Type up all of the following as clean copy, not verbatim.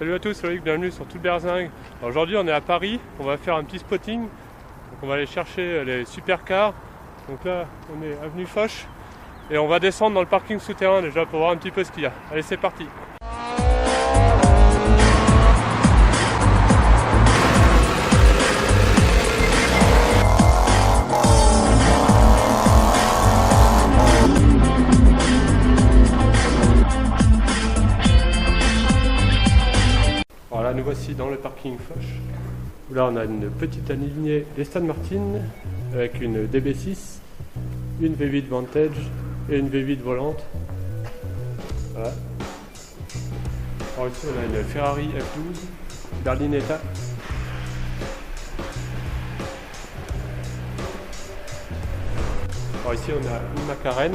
Salut à tous, c'est Loïc, bienvenue sur Tout le Berzingue. Aujourd'hui on est à Paris, on va faire un petit spotting. Donc on va aller chercher les supercars. Donc là on est avenue Foch et on va descendre dans le parking souterrain déjà pour voir un petit peu ce qu'il y a. Allez, c'est parti. Voilà, nous voici dans le parking Foch. Là on a une petite alignée Aston Martin avec une DB6, une V8 Vantage et une V8 volante. Voilà. Alors ici on a une Ferrari F12 Berlinetta. Alors ici on a une McLaren.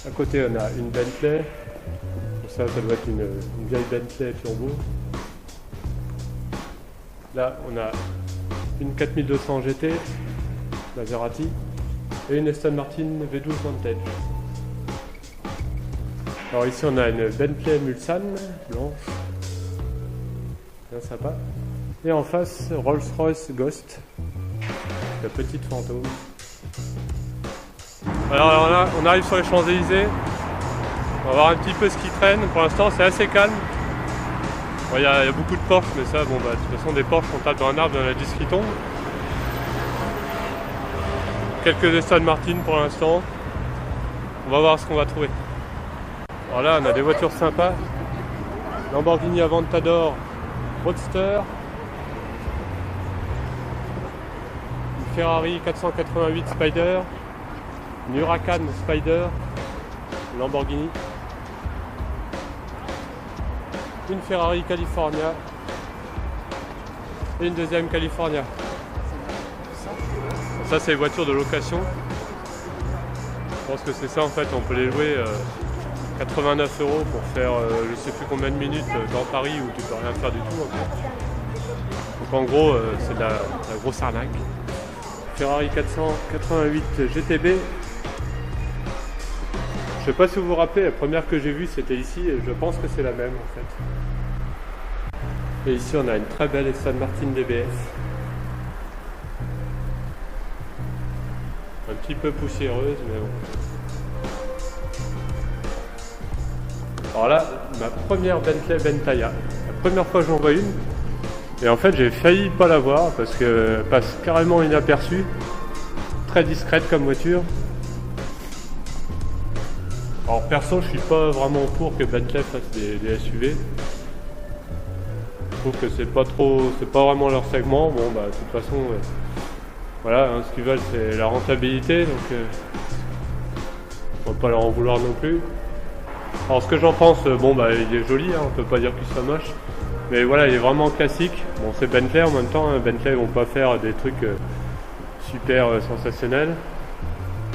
À côté on a une Bentley. Ça doit être une vieille Bentley turbo. Là on a une 4200 GT Maserati et une Aston Martin V12 Vantage. Alors ici on a une Bentley Mulsanne blanche, bien sympa. Et en face Rolls-Royce Ghost, la petite fantôme. Alors là, on arrive sur les Champs-Élysées. On va voir un petit peu ce qui traîne. Pour l'instant c'est assez calme. Bon, y a beaucoup de Porsche, mais ça, bon, bah, de toute façon des Porsche on tape dans un arbre, dans la 10 qui tombe. Quelques Aston Martin pour l'instant. On va voir ce qu'on va trouver. Alors là on a des voitures sympas. Lamborghini Aventador Roadster. Une Ferrari 488 Spider. Une Huracan Spider. Une Lamborghini. Une Ferrari California. Et une deuxième California. Ça c'est les voitures de location. Je pense que c'est ça en fait, on peut les louer 89 € pour faire je sais plus combien de minutes dans Paris où tu peux rien faire du tout. Donc en gros c'est de la grosse arnaque. Ferrari 488 GTB. Je sais pas si vous vous rappelez, la première que j'ai vue c'était ici et je pense que c'est la même en fait. Et ici on a une très belle Aston Martin DBS. Un petit peu poussiéreuse mais bon. Alors là, ma première Bentley Bentayga. La première fois que j'en vois une. Et en fait j'ai failli pas la voir parce qu'elle passe carrément inaperçue. Très discrète comme voiture. Alors perso je suis pas vraiment pour que Bentley fasse des SUV. Je trouve que c'est pas vraiment leur segment. Bon bah de toute façon voilà, hein, ce qu'ils veulent c'est la rentabilité, donc on va pas leur en vouloir non plus. Alors ce que j'en pense, bon bah il est joli, hein, on peut pas dire qu'il soit moche. Mais voilà, il est vraiment classique. Bon c'est Bentley en même temps, hein, Bentley ils vont pas faire des trucs super sensationnels.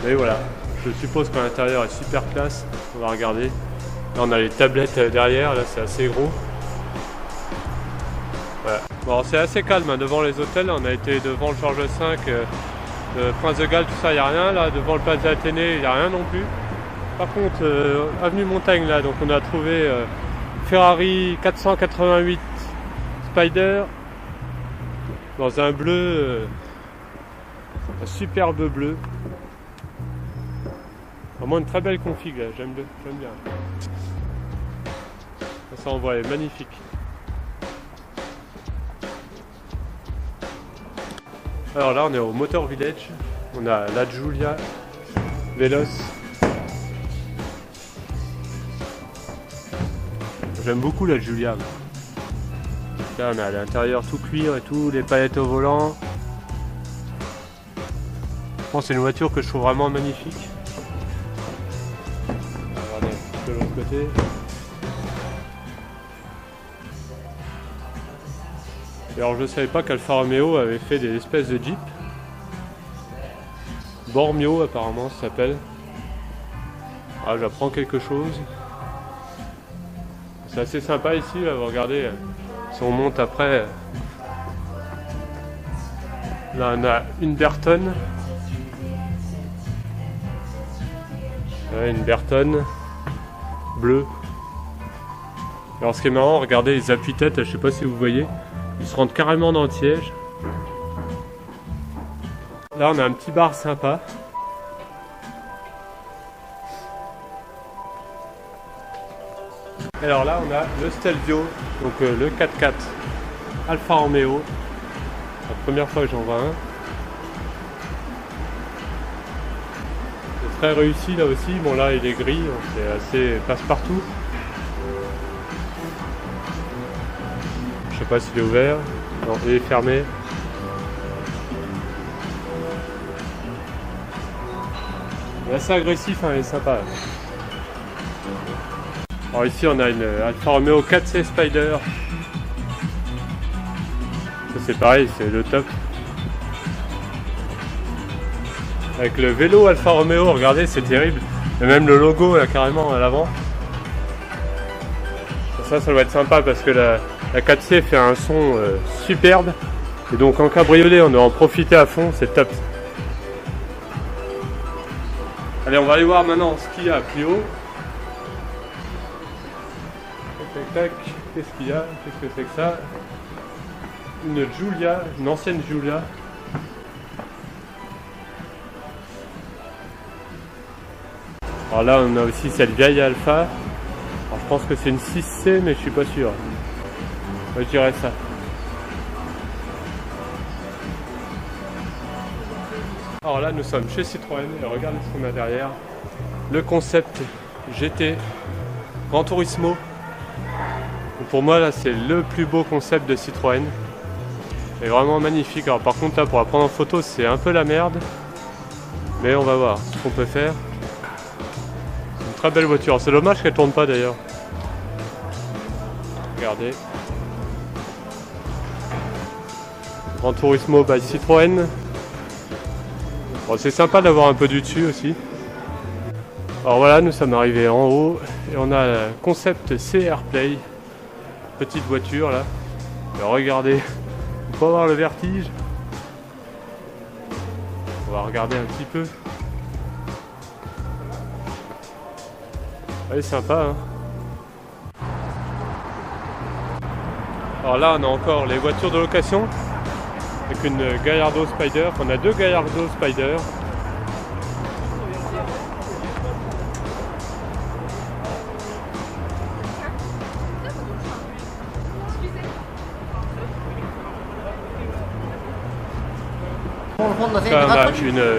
Mais voilà. Je suppose que l'intérieur est super classe, on va regarder. Là on a les tablettes derrière, là c'est assez gros. Voilà. Bon c'est assez calme hein, devant les hôtels, on a été devant le Georges V, le Prince de Galles, tout ça, il n'y a rien. Là devant le Plaza Athénée, il n'y a rien non plus. Par contre, avenue Montaigne là, donc on a trouvé Ferrari 488 Spider dans un bleu, un superbe bleu. Vraiment une très belle config là, j'aime bien. Ça on voit, elle est magnifique. Alors là on est au Motor Village, on a la Giulia Veloz. J'aime beaucoup la Giulia. Là on a à l'intérieur tout cuir et tout, les palettes au volant. Je pense que c'est une voiture que je trouve vraiment magnifique. De l'autre côté. Et alors je savais pas qu'Alfa Romeo avait fait des espèces de Jeep. Bormio apparemment ça s'appelle. Ah j'apprends quelque chose. C'est assez sympa ici là, vous regardez. Si on monte après. Là on a une Berton. Ouais, une Berton bleue. Alors ce qui est marrant, regardez les appuis-têtes, je sais pas si vous voyez, ils se rentrent carrément dans le siège. Là on a un petit bar sympa. Et alors là on a le Stelvio, donc le 4x4 Alfa Romeo. La première fois que j'en vois un. C'est très réussi là aussi, bon là il est gris, c'est assez passe-partout. Je sais pas s'il est ouvert, non il est fermé. Il est assez agressif, hein, il est sympa. Alors ici on a une Alfa Romeo 4C Spider. Ça c'est pareil, c'est le top. Avec le vélo Alfa Romeo, regardez c'est terrible. Et même le logo là carrément à l'avant. Ça doit être sympa parce que la 4C fait un son superbe. Et donc en cabriolet on doit en profiter à fond, c'est top. Allez, on va aller voir maintenant ce qu'il y a plus haut. Tac, tac, qu'est-ce qu'il y a? Qu'est-ce que c'est que ça? Une Giulia, une ancienne Giulia. Alors là, on a aussi cette vieille Alpha. Alors je pense que c'est une 6C, mais je suis pas sûr. Moi, je dirais ça. Alors là, nous sommes chez Citroën et regardez ce qu'on a derrière. Le concept GT Gran Turismo. Donc pour moi, là, c'est le plus beau concept de Citroën. C'est vraiment magnifique. Alors par contre, là, pour la prendre en photo, c'est un peu la merde. Mais on va voir ce qu'on peut faire. C'est une très belle voiture. C'est dommage qu'elle tourne pas d'ailleurs. Regardez. Gran Turismo by Citroën. Bon, c'est sympa d'avoir un peu du dessus aussi. Alors voilà, nous sommes arrivés en haut et on a le concept CR Play. Petite voiture là. Alors regardez, on peut avoir le vertige. On va regarder un petit peu. Elle est sympa, hein. Alors là, on a encore les voitures de location. Avec une Gallardo Spider, on a deux Gallardo Spider. Là, on a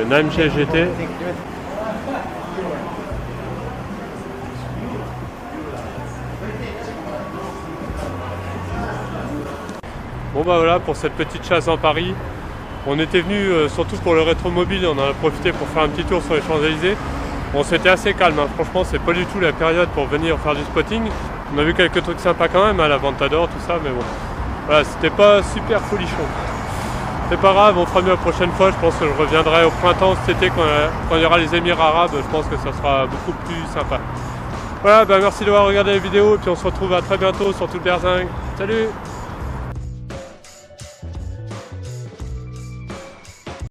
une AMG GT. Bon bah voilà pour cette petite chasse dans Paris. On était venu surtout pour le rétromobile, on en a profité pour faire un petit tour sur les Champs-Élysées. Bon, c'était assez calme, hein. Franchement c'est pas du tout la période pour venir faire du spotting. On a vu quelques trucs sympas quand même, hein, la Ventador, tout ça, mais bon. Voilà, c'était pas super folichon. C'est pas grave, on fera mieux la prochaine fois, je pense que je reviendrai au printemps cet été quand il y aura les Émirats arabes, je pense que ça sera beaucoup plus sympa. Voilà, bah merci d'avoir regardé la vidéo et puis on se retrouve à très bientôt sur Tout le Berzing. Salut!